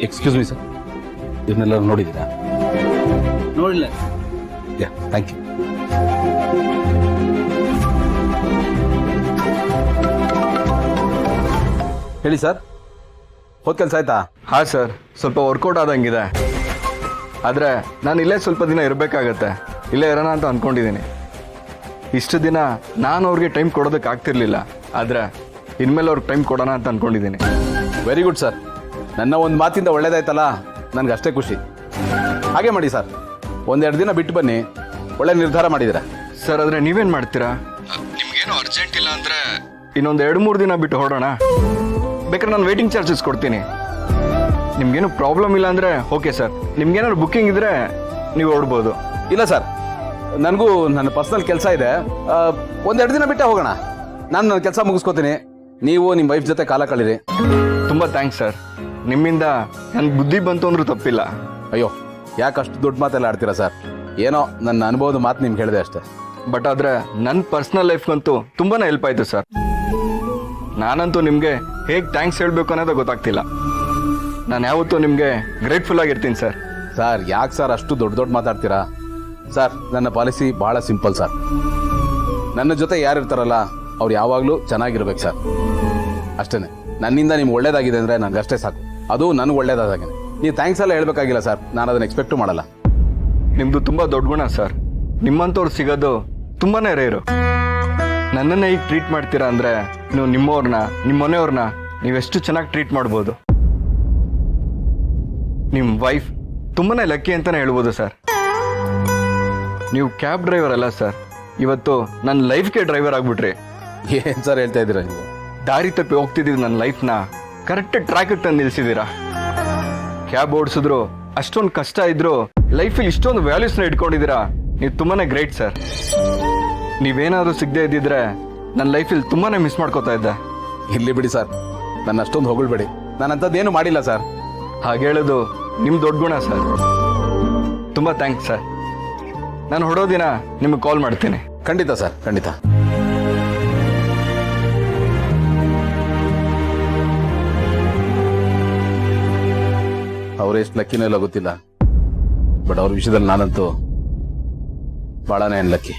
Excuse me sir, ಇದನ್ನೆಲ್ಲ ನೋಡಿದ್ದೀರಾ? ನೋಡಿಲ್ಲ. ಯಾ, ಥ್ಯಾಂಕ್ ಯು. ಹೇಳಿ ಸರ್, ಹೋದ ಕೆಲಸ ಆಯ್ತಾ? ಹಾಂ ಸರ್, ಸ್ವಲ್ಪ ವರ್ಕೌಟ್ ಆದಂಗಿದೆ. ಆದರೆ ನಾನು ಇಲ್ಲೇ ಸ್ವಲ್ಪ ದಿನ ಇರಬೇಕಾಗತ್ತೆ, ಇಲ್ಲೇ ಇರೋಣ ಅಂತ ಅಂದ್ಕೊಂಡಿದ್ದೀನಿ. ಇಷ್ಟು ದಿನ ನಾನು ಅವ್ರಿಗೆ ಟೈಮ್ ಕೊಡೋದಕ್ಕೆ ಆಗ್ತಿರ್ಲಿಲ್ಲ, ಆದರೆ ಇನ್ಮೇಲೆ ಅವ್ರಿಗೆ ಟೈಮ್ ಕೊಡೋಣ ಅಂತ ಅಂದ್ಕೊಂಡಿದ್ದೀನಿ. Very good sir. ನನ್ನ ಒಂದು ಮಾತಿಂದ ಒಳ್ಳೇದಾಯ್ತಲ್ಲ, ನನಗೆ ಅಷ್ಟೇ ಖುಷಿ. ಹಾಗೆ ಮಾಡಿ ಸರ್, ಒಂದೆರಡು ದಿನ ಬಿಟ್ಟು ಬನ್ನಿ. ಒಳ್ಳೆ ನಿರ್ಧಾರ ಮಾಡಿದ್ದೀರಾ ಸರ್. ಆದರೆ ನೀವೇನು ಮಾಡ್ತೀರಾ? ನಿಮಗೇನು ಅರ್ಜೆಂಟ್ ಇಲ್ಲ ಅಂದರೆ ಇನ್ನೊಂದು 2-3 ದಿನ ಬಿಟ್ಟು ಹೊರಡೋಣ. ಬೇಕಾದ್ರೆ ನಾನು ವೇಟಿಂಗ್ ಚಾರ್ಜಸ್ ಕೊಡ್ತೀನಿ. ನಿಮ್ಗೇನು ಪ್ರಾಬ್ಲಮ್ ಇಲ್ಲ ಅಂದರೆ ಓಕೆ ಸರ್. ನಿಮ್ಗೇನಾದ್ರು ಬುಕ್ಕಿಂಗ್ ಇದ್ದರೆ ನೀವು ಹೊರಡ್ಬೋದು. ಇಲ್ಲ ಸರ್, ನನಗೂ ನನ್ನ ಪರ್ಸನಲ್ ಕೆಲಸ ಇದೆ. ಒಂದೆರಡು ದಿನ ಬಿಟ್ಟೆ ಹೋಗೋಣ. ನಾನು ನನ್ನ ಕೆಲಸ ಮುಗಿಸ್ಕೋತೀನಿ, ನೀವು ನಿಮ್ಮ ವೈಫ್ ಜೊತೆ ಕಾಲ ಕಳೀರಿ. ತುಂಬ ಥ್ಯಾಂಕ್ಸ್ ಸರ್. ನಿಮ್ಮಿಂದ ನನಗೆ ಬುದ್ಧಿ ಬಂತು ಅಂದ್ರೂ ತಪ್ಪಿಲ್ಲ. ಅಯ್ಯೋ, ಯಾಕೆ ಅಷ್ಟು ದೊಡ್ಡ ಮಾತೆಲ್ಲ ಆಡ್ತೀರಾ ಸರ್? ಏನೋ ನನ್ನ ಅನುಭವದ ಮಾತು ನಿಮ್ಗೆ ಹೇಳಿದೆ ಅಷ್ಟೇ. ಬಟ್ ಆದರೆ ನನ್ನ ಪರ್ಸ್ನಲ್ ಲೈಫ್ಗಂತೂ ತುಂಬಾ ಹೆಲ್ಪ್ ಆಯಿತು ಸರ್. ನಾನಂತೂ ನಿಮಗೆ ಹೇಗೆ ಥ್ಯಾಂಕ್ಸ್ ಹೇಳಬೇಕು ಅನ್ನೋದು ಗೊತ್ತಾಗ್ತಿಲ್ಲ. ನಾನು ಯಾವತ್ತೂ ನಿಮಗೆ ಗ್ರೇಟ್ಫುಲ್ ಆಗಿರ್ತೀನಿ ಸರ್. ಸರ್, ಯಾಕೆ ಸರ್ ಅಷ್ಟು ದೊಡ್ಡ ಮಾತಾಡ್ತೀರಾ? ಸರ್, ನನ್ನ ಪಾಲಿಸಿ ಭಾಳ ಸಿಂಪಲ್ ಸರ್. ನನ್ನ ಜೊತೆ ಯಾರಿರ್ತಾರಲ್ಲ ಅವ್ರು ಯಾವಾಗಲೂ ಚೆನ್ನಾಗಿರ್ಬೇಕು ಸರ್, ಅಷ್ಟೇ. ನನ್ನಿಂದ ನಿಮ್ಗೆ ಒಳ್ಳೇದಾಗಿದೆ ಅಂದರೆ ನನಗೆ ಅಷ್ಟೇ ಸಾಕು. ಅದು ನನಗೆ ಒಳ್ಳೇದಾದಾಗೆ. ನೀವು ಥ್ಯಾಂಕ್ಸ್ ಎಲ್ಲ ಹೇಳ್ಬೇಕಾಗಿಲ್ಲ ಸರ್, ನಾನು ಅದನ್ನು ಎಕ್ಸ್ಪೆಕ್ಟು ಮಾಡಲ್ಲ. ನಿಮ್ಮದು ತುಂಬ ದೊಡ್ಡ ಗುಣ ಸರ್. ನಿಮ್ಮಂಥವ್ರು ಸಿಗೋದು ತುಂಬಾ ರೇರು. ನನ್ನನ್ನು ಈಗ ಟ್ರೀಟ್ ಮಾಡ್ತೀರಾ ಅಂದರೆ ನೀವು ನಿಮ್ಮವ್ರನ್ನ, ನಿಮ್ಮ ಮನೆಯವ್ರನ್ನ ನೀವೆಷ್ಟು ಚೆನ್ನಾಗಿ ಟ್ರೀಟ್ ಮಾಡ್ಬೋದು. ನಿಮ್ಮ ವೈಫ್ ತುಂಬಾ ಲಕ್ಕಿ ಅಂತಲೇ ಹೇಳ್ಬೋದು ಸರ್. ನೀವು ಕ್ಯಾಬ್ ಡ್ರೈವರ್ ಅಲ್ಲ ಸರ್, ಇವತ್ತು ನನ್ನ ಲೈಫ್ಗೆ ಡ್ರೈವರ್ ಆಗ್ಬಿಟ್ರಿ. ಏನು ಸರ್ ಹೇಳ್ತಾ ಇದ್ದೀರಾ ನೀವು? ದಾರಿ ತಪ್ಪಿ ಹೋಗ್ತಿದ್ದೀವಿ ನನ್ನ ಲೈಫ್ನ ಕರೆಕ್ಟ್ ಟ್ರ್ಯಾಕಿಗೆ ತಂದು ನಿಲ್ಲಿಸಿದ್ದೀರಾ. ಕ್ಯಾಬ್ ಓಡಿಸಿದ್ರು ಅಷ್ಟೊಂದು ಕಷ್ಟ ಇದ್ರು ಲೈಫಲ್ಲಿ ಇಷ್ಟೊಂದು ವ್ಯಾಲ್ಯೂಸ್ನ ಇಟ್ಕೊಂಡಿದ್ದೀರಾ. ನೀವು ತುಂಬಾ ಗ್ರೇಟ್ ಸರ್. ನೀವೇನಾದರೂ ಸಿಗದೆ ಇದ್ದಿದ್ರೆ ನನ್ನ ಲೈಫಲ್ಲಿ ತುಂಬಾ ಮಿಸ್ ಮಾಡ್ಕೋತಾ ಇದ್ದೆ. ಇಲ್ಲಿ ಬಿಡಿ ಸರ್, ನನ್ನ ಅಷ್ಟೊಂದು ಹೊಗಳ್ಬೇಡಿ. ನಾನು ಅಂಥದ್ದೇನು ಮಾಡಿಲ್ಲ ಸರ್. ಹಾಗೆ ಹೇಳೋದು ನಿಮ್ಮ ದೊಡ್ಡ ಗುಣ ಸರ್. ತುಂಬ ಥ್ಯಾಂಕ್ಸ್ ಸರ್. ನಾನು ಹೊಡೋ ದಿನ ನಿಮಗೆ ಕಾಲ್ ಮಾಡ್ತೀನಿ. ಖಂಡಿತ ಸರ್, ಖಂಡಿತ. ಅವ್ರು ಎಷ್ಟು ಲಕ್ಕಿನೋ ಇಲ್ಲ ಗೊತ್ತಿಲ್ಲ, ಬಟ್ ಅವ್ರ ವಿಷಯದಲ್ಲಿ ನಾನಂತೂ ಭಾಳನೇ ಲಕ್ಕಿ.